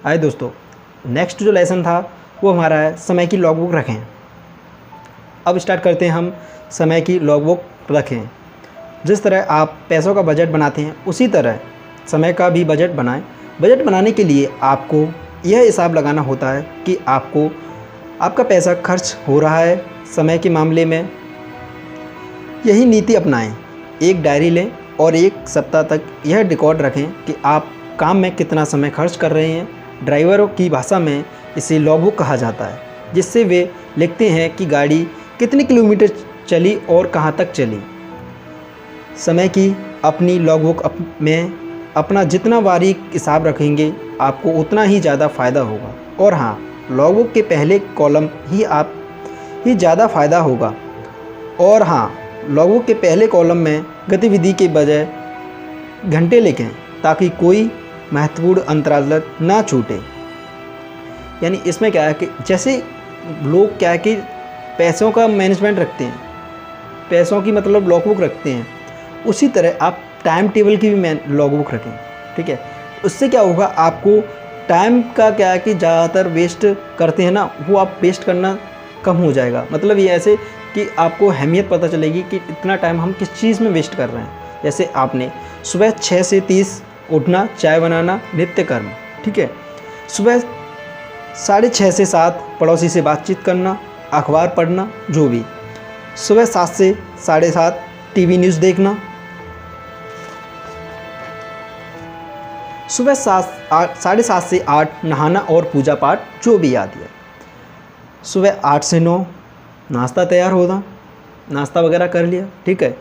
हाय दोस्तों, नेक्स्ट जो लेसन था वो हमारा है समय की लॉगबुक रखें। अब स्टार्ट करते हैं हम समय की लॉगबुक रखें। जिस तरह आप पैसों का बजट बनाते हैं उसी तरह समय का भी बजट बनाएं। बजट बनाने के लिए आपको यह हिसाब लगाना होता है कि आपका पैसा खर्च हो रहा है समय के मामले में। यही नीति अपनाएं। एक डायरी लें और एक सप्ताह तक यह रिकॉर्ड रखें कि आप काम में कितना समय खर्च कर रहे हैं। ड्राइवरों की भाषा में इसे लॉगबुक कहा जाता है, जिससे वे लिखते हैं कि गाड़ी कितने किलोमीटर चली और कहां तक चली। समय की अपनी लॉगबुक में अपना जितना बारीक हिसाब रखेंगे आपको उतना ही ज़्यादा फ़ायदा होगा। और हाँ, लॉगबुक के पहले कॉलम ही ज़्यादा फ़ायदा होगा। और हाँ, लॉगबुक के पहले कॉलम में गतिविधि के बजाय घंटे लिखें ताकि कोई महत्वपूर्ण अंतराल ना छूटे। यानी इसमें क्या है कि जैसे लोग क्या है कि पैसों का मैनेजमेंट रखते हैं, पैसों की मतलब लॉगबुक रखते हैं, उसी तरह आप टाइम टेबल की भी लॉगबुक रखें। ठीक है, उससे क्या होगा, आपको टाइम का क्या है कि ज़्यादातर वेस्ट करते हैं ना, वो आप वेस्ट करना कम हो जाएगा। मतलब ये ऐसे कि आपको अहमियत पता चलेगी कि इतना टाइम हम किस चीज़ में वेस्ट कर रहे हैं। जैसे आपने सुबह 6 से 30 उठना, चाय बनाना, नित्य कर्म। ठीक है, सुबह 6:30 से 7 पड़ोसी से बातचीत करना, अखबार पढ़ना, जो भी। सुबह 7 से 7:30 टीवी न्यूज़ देखना। सुबह 7:30 से 8 नहाना और पूजा पाठ, जो भी याद है। सुबह 8 से 9 नाश्ता तैयार होना, नाश्ता वगैरह कर लिया। ठीक है,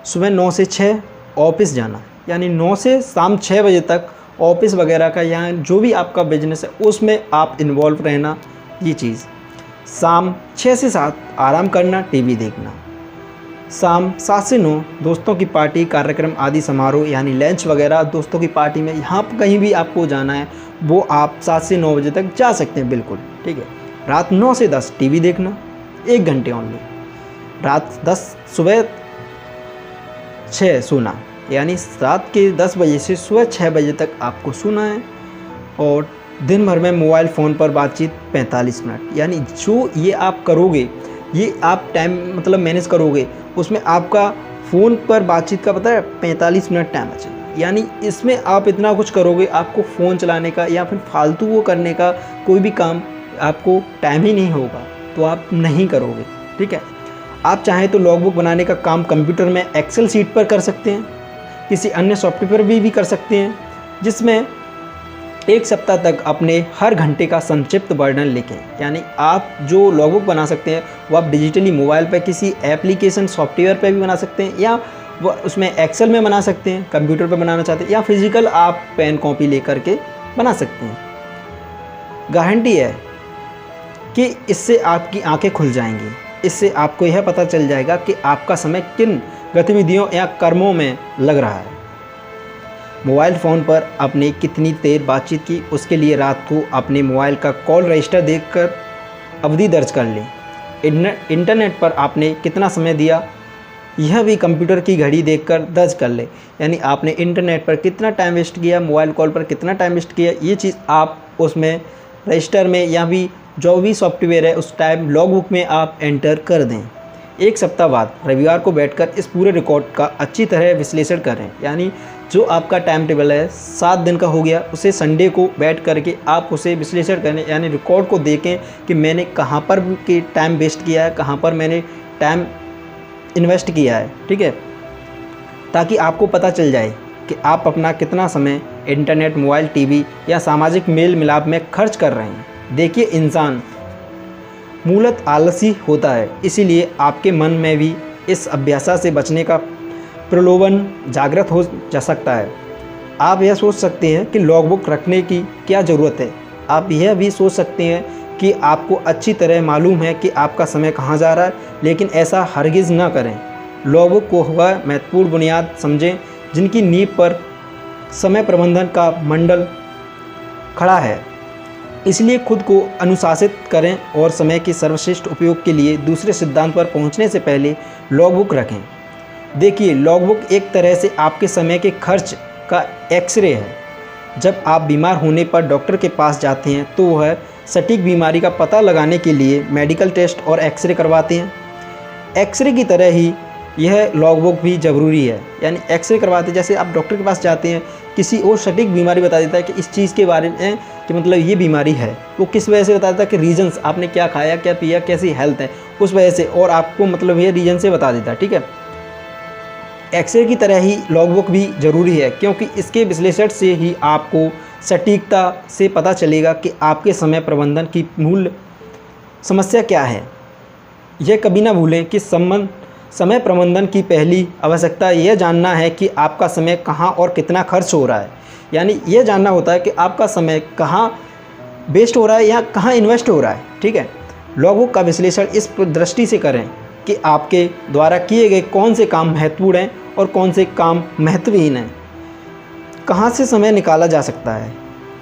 सुबह 9 से 6 ऑफिस जाना, यानी 9 से शाम 6 बजे तक ऑफिस वगैरह का यहाँ जो भी आपका बिजनेस है उसमें आप इन्वॉल्व रहना, ये चीज़। शाम 6 से 7 आराम करना, टीवी देखना। शाम 7 से 9 दोस्तों की पार्टी, कार्यक्रम आदि समारोह, यानी लंच वगैरह दोस्तों की पार्टी में, यहाँ पर कहीं भी आपको जाना है वो आप 7 से 9 बजे तक जा सकते हैं, बिल्कुल। ठीक है, रात 9 से 10 टीवी देखना, 1 घंटे ओनली। सुबह 6 सोना, यानी रात के 10 बजे से सुबह 6 बजे तक आपको सोना है। और दिन भर में मोबाइल फ़ोन पर बातचीत 45 मिनट, यानी जो ये आप करोगे, ये आप टाइम मतलब मैनेज करोगे, उसमें आपका फ़ोन पर बातचीत का पता है 45 मिनट टाइम बचेगा। यानी इसमें आप इतना कुछ करोगे, आपको फ़ोन चलाने का या फिर फालतू वो करने का कोई भी काम आपको टाइम ही नहीं होगा, तो आप नहीं करोगे। ठीक है, आप चाहें तो लॉगबुक बनाने का काम कंप्यूटर में एक्सेल शीट पर कर सकते हैं, किसी अन्य सॉफ्टवेयर पर भी कर सकते हैं, जिसमें 1 सप्ताह तक अपने हर घंटे का संक्षिप्त वर्णन लिखें। यानी आप जो लॉगबुक बना सकते हैं वो आप डिजिटली मोबाइल पर किसी एप्लीकेशन सॉफ्टवेयर पर भी बना सकते हैं, या वो उसमें एक्सेल में बना सकते हैं, कंप्यूटर पर बनाना चाहते हैं, या फिजिकल आप पेन कॉपी लेकर के बना सकते हैं। गारंटी है कि इससे आपकी आंखें खुल जाएंगी। इससे आपको यह पता चल जाएगा कि आपका समय किन गतिविधियों या कर्मों में लग रहा है। मोबाइल फ़ोन पर आपने कितनी देर बातचीत की, उसके लिए रात को अपने मोबाइल का कॉल रजिस्टर देखकर अवधि दर्ज कर लें। इंटरनेट पर आपने कितना समय दिया, यह भी कंप्यूटर की घड़ी देखकर दर्ज कर लें। यानी आपने इंटरनेट पर कितना टाइम वेस्ट किया, मोबाइल कॉल पर कितना टाइम वेस्ट किया, ये चीज़ आप उसमें रजिस्टर में या भी जो भी सॉफ्टवेयर है उस टाइम लॉगबुक में आप एंटर कर दें। 1 सप्ताह बाद रविवार को बैठकर इस पूरे रिकॉर्ड का अच्छी तरह विश्लेषण करें। यानी जो आपका टाइम टेबल है 7 दिन का हो गया, उसे संडे को बैठ करके आप उसे विश्लेषण करें, यानी रिकॉर्ड को देखें कि मैंने कहाँ पर के टाइम वेस्ट किया है, कहाँ पर मैंने टाइम इन्वेस्ट किया है। ठीक है, ताकि आपको पता चल जाए कि आप अपना कितना समय इंटरनेट, मोबाइल, टीवी या सामाजिक मेल मिलाप में खर्च कर रहे हैं। देखिए, इंसान मूलतः आलसी होता है, इसीलिए आपके मन में भी इस अभ्यास से बचने का प्रलोभन जागृत हो जा सकता है। आप यह सोच सकते हैं कि लॉगबुक रखने की क्या ज़रूरत है। आप यह भी सोच सकते हैं कि आपको अच्छी तरह मालूम है कि आपका समय कहाँ जा रहा है, लेकिन ऐसा हरगिज़ ना करें। लॉगबुक को वह महत्वपूर्ण बुनियाद समझें जिनकी नींव पर समय प्रबंधन का मंडल खड़ा है। इसलिए खुद को अनुशासित करें और समय के सर्वश्रेष्ठ उपयोग के लिए दूसरे सिद्धांत पर पहुंचने से पहले लॉगबुक रखें। देखिए, लॉगबुक एक तरह से आपके समय के खर्च का एक्सरे है। जब आप बीमार होने पर डॉक्टर के पास जाते हैं तो वह सटीक बीमारी का पता लगाने के लिए मेडिकल टेस्ट और एक्सरे करवाते हैं। एक्सरे की तरह ही यह लॉगबुक भी ज़रूरी है, यानी एक्सरे करवाते जैसे आप डॉक्टर के पास जाते हैं, किसी और सटीक बीमारी बता देता है कि इस चीज़ के बारे में कि मतलब ये बीमारी है, वो किस वजह से बता देता है कि रीजंस, आपने क्या खाया क्या पिया कैसी हेल्थ है उस वजह से, और आपको मतलब ये रीजन से बता देता है। ठीक है, एक्सरे की तरह ही लॉगबुक भी ज़रूरी है, क्योंकि इसके विश्लेषण से ही आपको सटीकता से पता चलेगा कि आपके समय प्रबंधन की मूल समस्या क्या है। यह कभी ना भूलें कि समय प्रबंधन की पहली आवश्यकता यह जानना है कि आपका समय कहाँ और कितना खर्च हो रहा है, यानी यह जानना होता है कि आपका समय कहाँ वेस्ट हो रहा है या कहाँ इन्वेस्ट हो रहा है। ठीक है, लॉगबुक का विश्लेषण इस दृष्टि से करें कि आपके द्वारा किए गए कौन से काम महत्वपूर्ण हैं और कौन से काम महत्वहीन हैं, कहाँ से समय निकाला जा सकता है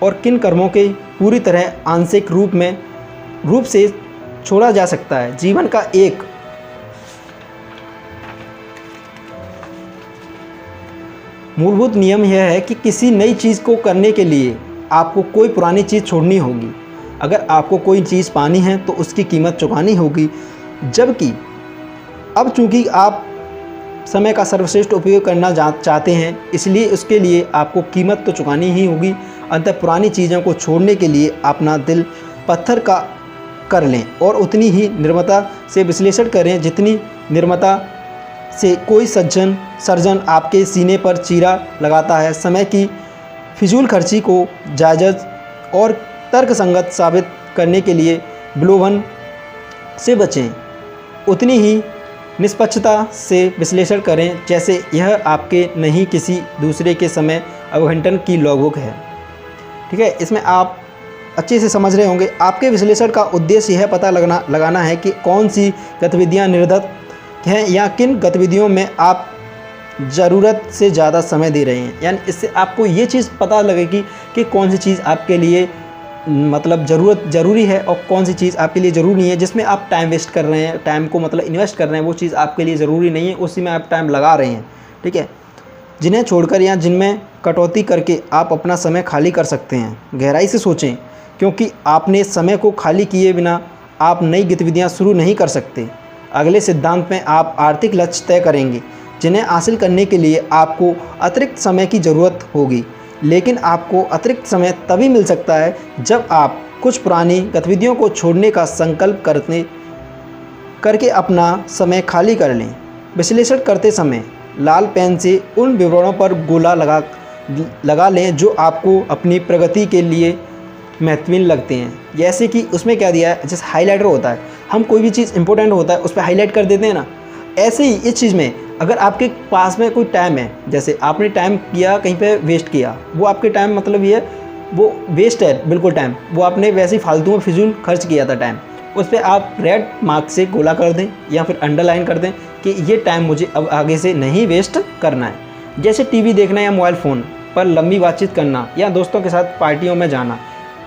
और किन कर्मों के पूरी तरह आंशिक रूप से छोड़ा जा सकता है। जीवन का एक मूलभूत नियम यह है कि किसी नई चीज़ को करने के लिए आपको कोई पुरानी चीज़ छोड़नी होगी। अगर आपको कोई चीज़ पानी है तो उसकी कीमत चुकानी होगी, जबकि अब चूंकि आप समय का सर्वश्रेष्ठ उपयोग करना चाहते हैं, इसलिए उसके लिए आपको कीमत तो चुकानी ही होगी। अंततः पुरानी चीज़ों को छोड़ने के लिए अपना दिल पत्थर का कर लें और उतनी ही निर्ममता से विश्लेषण करें जितनी निर्ममता से कोई सर्जन आपके सीने पर चीरा लगाता है। समय की फिजूल खर्ची को जायज़ और तर्कसंगत साबित करने के लिए विलोभन से बचें, उतनी ही निष्पक्षता से विश्लेषण करें जैसे यह आपके नहीं किसी दूसरे के समय अवघंटन की लॉगबुक है। ठीक है, इसमें आप अच्छे से समझ रहे होंगे। आपके विश्लेषण का उद्देश्य यह पता लगाना है कि कौन सी गतिविधियां निर्धारित हैं या किन गतिविधियों में आप ज़रूरत से ज़्यादा समय दे रहे हैं। यानी इससे आपको ये चीज़ पता लगेगी कि कौन सी चीज़ आपके लिए मतलब ज़रूरी है और कौन सी चीज़ आपके लिए ज़रूरी नहीं है। जिसमें आप टाइम वेस्ट कर रहे हैं, टाइम को मतलब इन्वेस्ट कर रहे हैं, वो चीज़ आपके लिए ज़रूरी नहीं है, उसी में आप टाइम लगा रहे हैं। ठीक है, जिन्हें छोड़कर या जिनमें कटौती करके आप अपना समय खाली कर सकते हैं। गहराई से सोचें, क्योंकि आपने समय को खाली किए बिना आप नई गतिविधियाँ शुरू नहीं कर सकते। अगले सिद्धांत में आप आर्थिक लक्ष्य तय करेंगे जिन्हें हासिल करने के लिए आपको अतिरिक्त समय की ज़रूरत होगी, लेकिन आपको अतिरिक्त समय तभी मिल सकता है जब आप कुछ पुरानी गतिविधियों को छोड़ने का संकल्प करके अपना समय खाली कर लें। विश्लेषण करते समय लाल पेन से उन विवरणों पर गोला लगा लें जो आपको अपनी प्रगति के लिए महत्वपूर्ण लगते हैं। जैसे कि उसमें क्या दिया है, जैसे हाइलाइटर होता है, हम कोई भी चीज़ इंपॉर्टेंट होता है उस पर हाईलाइट कर देते हैं ना, ऐसे ही इस चीज़ में अगर आपके पास में कोई टाइम है, जैसे आपने टाइम किया कहीं पे वेस्ट किया, वो आपके टाइम मतलब ये वो वेस्ट है बिल्कुल टाइम, वो आपने वैसे ही फालतू में फिजूल खर्च किया था टाइम, उस पर आप रेड मार्क से गोला कर दें या फिर अंडरलाइन कर दें कि ये टाइम मुझे अब आगे से नहीं वेस्ट करना है। जैसे टीवी देखना या मोबाइल फ़ोन पर लंबी बातचीत करना या दोस्तों के साथ पार्टियों में जाना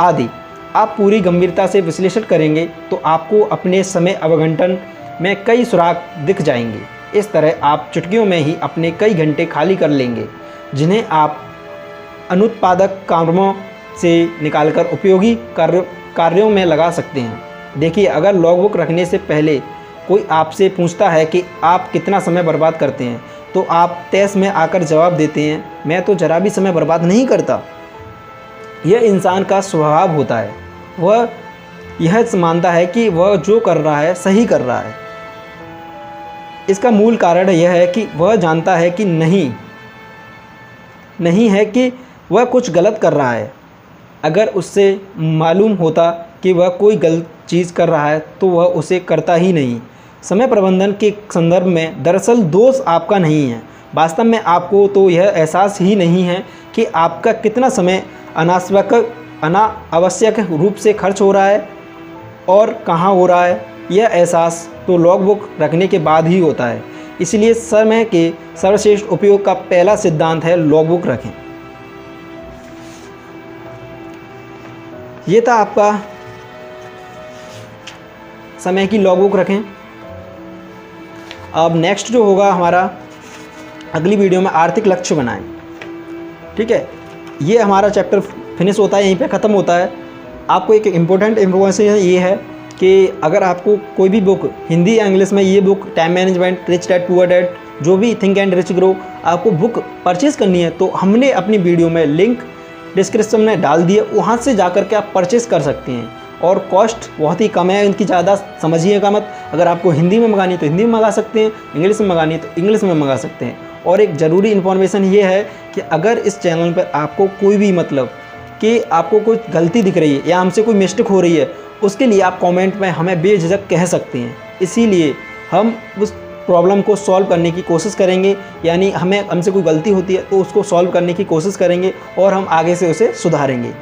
आदि। आप पूरी गंभीरता से विश्लेषण करेंगे तो आपको अपने समय अवगंटन में कई सुराग दिख जाएंगे। इस तरह आप चुटकियों में ही अपने कई घंटे खाली कर लेंगे, जिन्हें आप अनुत्पादक कामों से निकालकर उपयोगी कार्यों में लगा सकते हैं। देखिए, अगर लॉगबुक रखने से पहले कोई आपसे पूछता है कि आप कितना समय बर्बाद करते हैं, तो आप तैस में आकर जवाब देते हैं, मैं तो जरा भी समय बर्बाद नहीं करता। यह इंसान का स्वभाव होता है, वह यह मानता है कि वह जो कर रहा है सही कर रहा है। इसका मूल कारण यह है कि वह जानता है कि नहीं है कि वह कुछ गलत कर रहा है। अगर उससे मालूम होता कि वह कोई गलत चीज़ कर रहा है तो वह उसे करता ही नहीं। समय प्रबंधन के संदर्भ में दरअसल दोष आपका नहीं है, वास्तव में आपको तो यह एहसास ही नहीं है कि आपका कितना समय अनावश्यक रूप से खर्च हो रहा है और कहाँ हो रहा है। यह एहसास तो लॉगबुक रखने के बाद ही होता है। इसलिए समय के सर्वश्रेष्ठ उपयोग का पहला सिद्धांत है लॉगबुक रखें। ये था आपका समय की लॉगबुक रखें। अब नेक्स्ट जो होगा हमारा अगली वीडियो में आर्थिक लक्ष्य बनाएं। ठीक है, ये हमारा चैप्टर फिनिश होता है, यहीं पे ख़त्म होता है। आपको एक इम्पोर्टेंट इन्फॉर्मेशन ये है कि अगर आपको कोई भी बुक हिंदी या इंग्लिश में, ये book time management, rich dad poor dad, जो भी थिंक एंड रिच ग्रो, आपको बुक परचेज़ करनी है तो हमने अपनी वीडियो में लिंक डिस्क्रिप्शन में डाल दिए, वहाँ से जाकर के आप परचेज़ कर सकते हैं। और कॉस्ट बहुत ही कम है इनकी, ज़्यादा समझिएगा मत। अगर आपको हिंदी में मंगानी है तो हिंदी में मंगा सकते हैं, इंग्लिश में मंगानी है तो इंग्लिश में मंगा सकते हैं। और एक ज़रूरी इन्फॉर्मेशन ये है कि अगर इस चैनल पर आपको कोई भी मतलब कि आपको कोई गलती दिख रही है या हमसे कोई मिस्टेक हो रही है, उसके लिए आप कमेंट में हमें बेझिझक कह सकते हैं। इसीलिए हम उस प्रॉब्लम को सॉल्व करने की कोशिश करेंगे, यानी हमसे कोई गलती होती है तो उसको सॉल्व करने की कोशिश करेंगे और हम आगे से उसे सुधारेंगे।